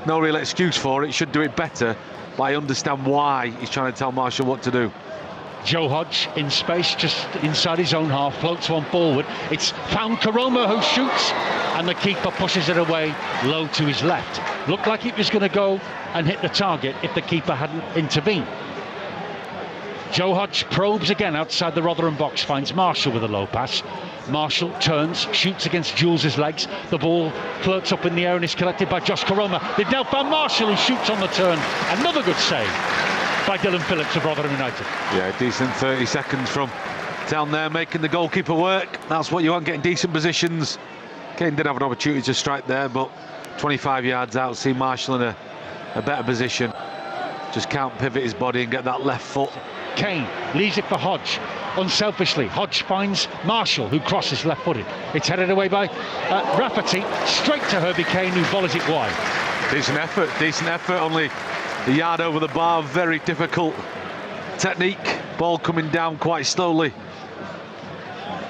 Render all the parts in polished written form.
no real excuse for it, should do it better, but I understand why he's trying to tell Marshall what to do. Joe Hodge in space, just inside his own half, floats one forward. It's found Karoma, who shoots, and the keeper pushes it away low to his left. Looked like it was going to go and hit the target if the keeper hadn't intervened. Joe Hodge probes again outside the Rotherham box, finds Marshall with a low pass. Marshall turns, shoots against Jules's legs. The ball floats up in the air and is collected by Josh Karoma. They've now found Marshall, who shoots on the turn. Another good save by Dylan Phillips of Rotherham United. Yeah, decent 30 seconds from down there, making the goalkeeper work. That's what you want, getting decent positions. Kane did have an opportunity to strike there, but 25 yards out, see Marshall in a better position. Just can't pivot his body and get that left foot. Kane leaves it for Hodge. Unselfishly, Hodge finds Marshall, who crosses left-footed. It's headed away by Rafferty, straight to Herbie Kane, who volleys it wide. Decent effort, only a yard over the bar, very difficult technique. Ball coming down quite slowly.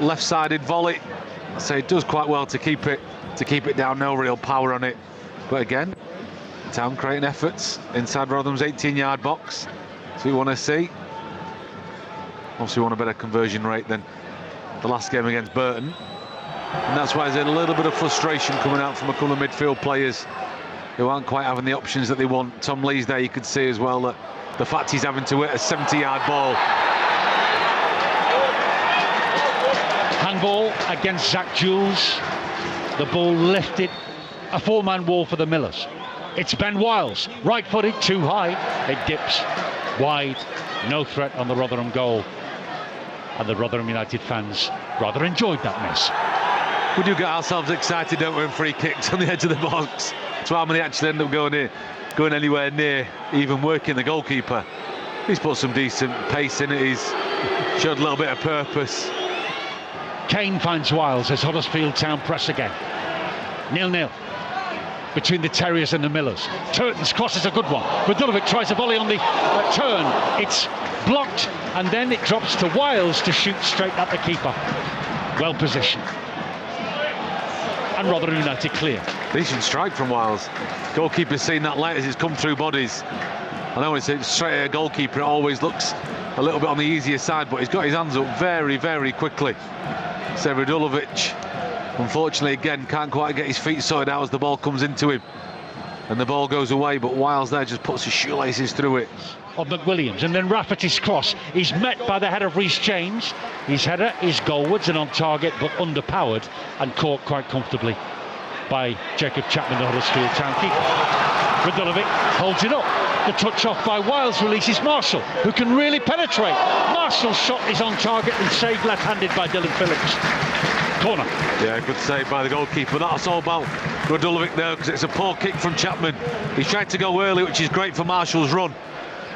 Left-sided volley. I say it does quite well to keep it down, no real power on it. But again, Town creating efforts inside Rotherham's 18-yard box. So we want to see. Obviously want a better conversion rate than the last game against Burton. And that's why there's a little bit of frustration coming out from a couple of midfield players who aren't quite having the options that they want. Tom Lee's there, you could see as well that the fact he's having to hit a 70-yard ball. Handball against Zach Jules. The ball lifted, a four-man wall for the Millers. It's Ben Wiles, right-footed, too high. It dips wide, no threat on the Rotherham goal. And the Rotherham United fans rather enjoyed that miss. We do get ourselves excited, don't we, in free kicks on the edge of the box. So how many actually end up going anywhere near even working the goalkeeper? He's put some decent pace in it, he's showed a little bit of purpose. Kane finds Wiles as Huddersfield Town press again. 0-0 between the Terriers and the Millers. Turton's cross is a good one. Radulovic tries a volley on the turn. It's blocked, and then it drops to Wiles to shoot straight at the keeper. Well positioned. And Rotherham United clear. Decent strike from Wiles. Goalkeeper's seen that late as it's come through bodies. I know when it's straight at a goalkeeper, it always looks a little bit on the easier side, but he's got his hands up very, very quickly. So Radulovic, unfortunately, again, can't quite get his feet sorted out as the ball comes into him. And the ball goes away, but Wiles there just puts his shoelaces through it. Of McWilliams, and then Rafferty's cross. He's met by the head of Reece James. His header is goalwards and on target, but underpowered and caught quite comfortably by Jacob Chapman, the Huddersfield Town keeper. Radulovic holds it up. The touch off by Wiles releases Marshall, who can really penetrate. Marshall's shot is on target and saved left-handed by Dylan Phillips. Corner. Yeah, good save by the goalkeeper. That's all about Radulovic there, because it's a poor kick from Chapman. He's tried to go early, which is great for Marshall's run.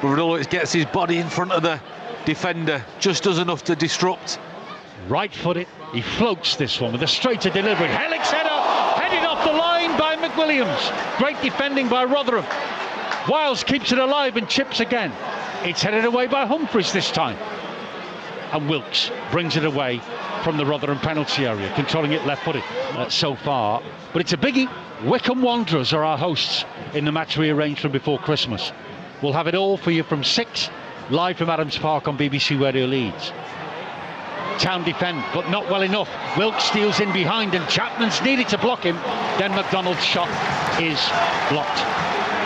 But Radulovic gets his body in front of the defender, just does enough to disrupt. Right-footed, he floats this one with a straighter delivery. Helix header, headed off the line by McWilliams. Great defending by Rotherham. Wiles keeps it alive and chips again. It's headed away by Humphreys this time. And Wilkes brings it away from the Rotherham penalty area, controlling it left-footed so far. But it's a biggie. Wycombe Wanderers are our hosts in the match we arranged from before Christmas. We'll have it all for you from 6, live from Adams Park on BBC Radio Leeds. Town defend, but not well enough. Wilkes steals in behind and Chapman's needed to block him. Then McDonald's shot is blocked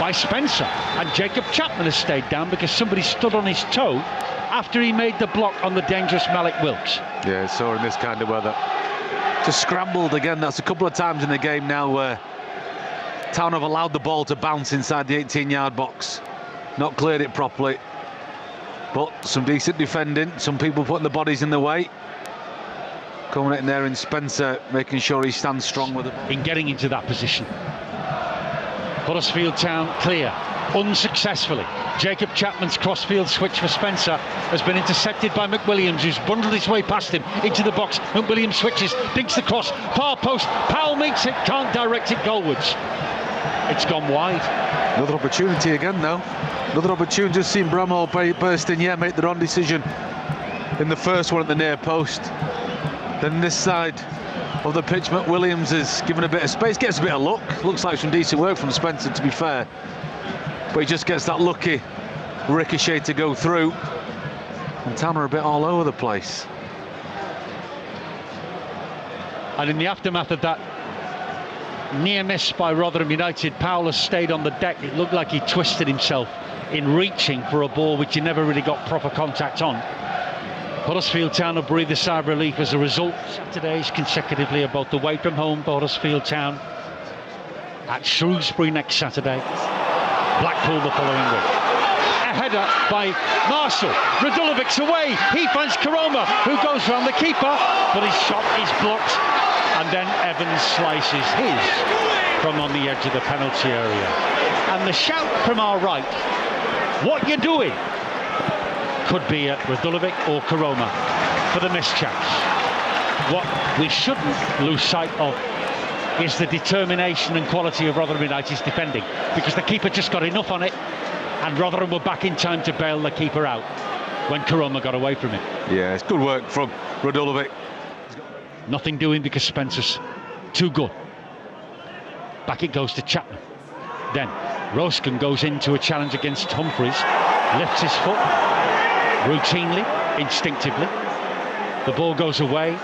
by Spencer. And Jacob Chapman has stayed down because somebody stood on his toe after he made the block on the dangerous Malik Wilkes. Yeah, so in this kind of weather. Just scrambled again. That's a couple of times in the game now where Town have allowed the ball to bounce inside the 18-yard box. Not cleared it properly, but some decent defending, some people putting the bodies in the way. Coming in there in Spencer, making sure he stands strong with it. In getting into that position. Huddersfield Town clear, unsuccessfully. Jacob Chapman's crossfield switch for Spencer has been intercepted by McWilliams, who's bundled his way past him into the box. McWilliams switches, digs the cross, far post, Powell meets it, can't direct it goalwards. It's gone wide. Another opportunity again now. Another opportunity, just seen Bramall burst in, make the wrong decision in the first one at the near post. Then this side, of the pitch. McWilliams is given a bit of space, gets a bit of luck. Looks like some decent work from Spencer, to be fair. But he just gets that lucky ricochet to go through. And Town are a bit all over the place. And in the aftermath of that near miss by Rotherham United, Powell has stayed on the deck. It looked like he twisted himself in reaching for a ball which he never really got proper contact on. Huddersfield Town have breathed a sigh of relief as a result. Saturdays consecutively are both away from home for Huddersfield Town. At Shrewsbury next Saturday, Blackpool the following week. A header by Marshall. Radulevic's away. He finds Karoma, who goes round the keeper, but his shot is blocked. And then Evans slices his from on the edge of the penalty area. And the shout from our right, "What you doing?" could be at Radulovic or Karoma for the missed chance. What we shouldn't lose sight of is the determination and quality of Rotherham United's defending, because the keeper just got enough on it, and Rotherham were back in time to bail the keeper out when Karoma got away from it. Yeah, it's good work from Radulovic. Nothing doing because Spencer's too good. Back it goes to Chapman. Then Roskin goes into a challenge against Humphreys, lifts his foot routinely, instinctively. The ball goes away.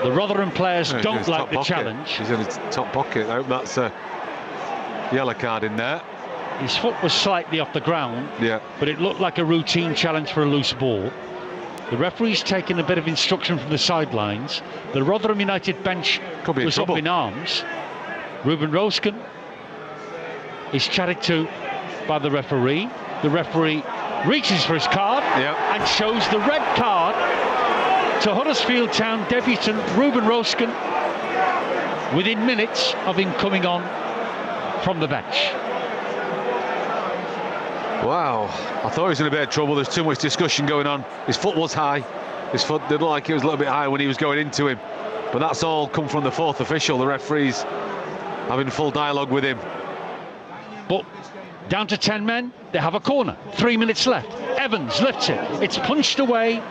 The Rotherham players don't like the challenge. He's in his top pocket. I hope that's a yellow card in there. His foot was slightly off the ground, yeah, but it looked like a routine challenge for a loose ball. The referee's taken a bit of instruction from the sidelines. The Rotherham United bench was up in arms. Ruben Roskin is chatted to by the referee. The referee reaches for his card and shows the red card to Huddersfield Town debutant Ruben Roskin within minutes of him coming on from the bench. Wow, I thought he was in a bit of trouble. There's too much discussion going on. His foot was high. His foot did look like it was a little bit high when he was going into him. But that's all come from the fourth official. The referee's having full dialogue with him. But down to 10 men, they have a corner. 3 minutes left. Evans lifts it. It's punched away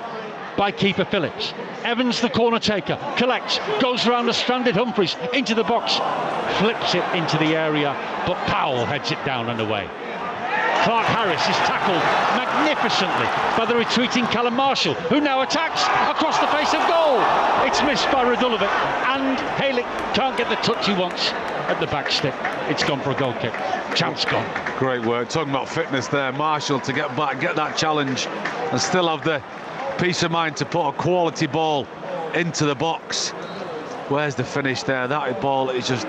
by keeper Phillips. Evans, the corner taker, collects, goes around the stranded Humphreys into the box, flips it into the area, but Powell heads it down and away. Clark Harris is tackled magnificently by the retreating Callum Marshall, who now attacks across the face of goal. It's missed by Radulovic, and Halick can't get the touch he wants at the back stick. It's gone for a goal kick. Chance gone. Great work. Talking about fitness there, Marshall to get back, get that challenge, and still have the peace of mind to put a quality ball into the box. Where's the finish there? That ball is just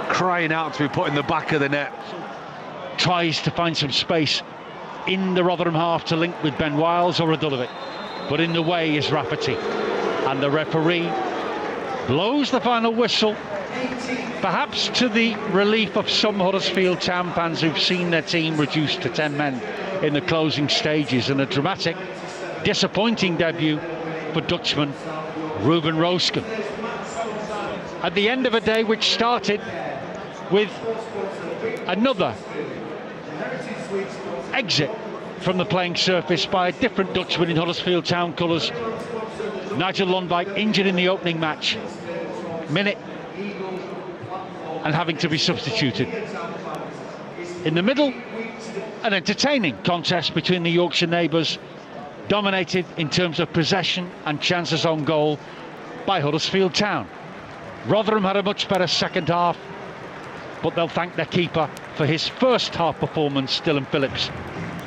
crying out to be put in the back of the net. Tries to find some space in the Rotherham half to link with Ben Wiles or Radulovic, but in the way is Rafferty, and the referee blows the final whistle, perhaps to the relief of some Huddersfield Town fans who've seen their team reduced to 10 men in the closing stages, and a dramatic, disappointing debut for Dutchman Ruben Roskin. At the end of a day which started with another exit from the playing surface by a different Dutchman in Huddersfield Town colours. Nigel Lundvik injured in the opening match minute and having to be substituted. In the middle, an entertaining contest between the Yorkshire neighbours, dominated in terms of possession and chances on goal by Huddersfield Town. Rotherham had a much better second half, but they'll thank their keeper for his first half performance, Dylan Phillips,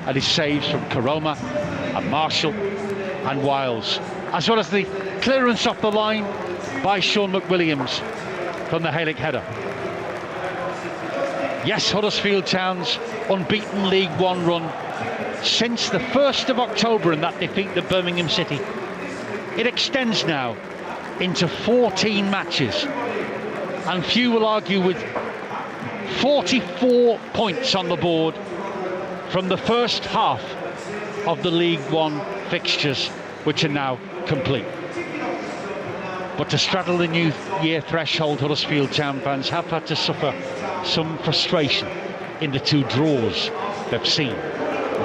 and his saves from Karoma and Marshall and Wiles, as well as the clearance off the line by Sean McWilliams from the Halick header. Yes, Huddersfield Town's unbeaten League One run since the 1st of October in that defeat at Birmingham City, it extends now into 14 matches, and few will argue with 44 points on the board from the first half of the League One fixtures, which are now complete. But to straddle the new year threshold, Huddersfield Town fans have had to suffer some frustration in the 2 draws they've seen.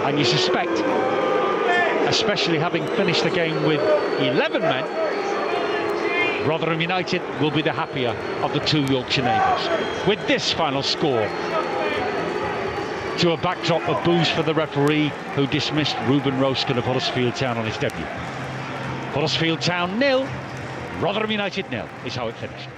And you suspect, especially having finished the game with 11 men, Rotherham United will be the happier of the two Yorkshire neighbours. With this final score, to a backdrop of boos for the referee who dismissed Ruben Roskin of Huddersfield Town on his debut. Huddersfield Town 0, Rotherham United 0 is how it finished.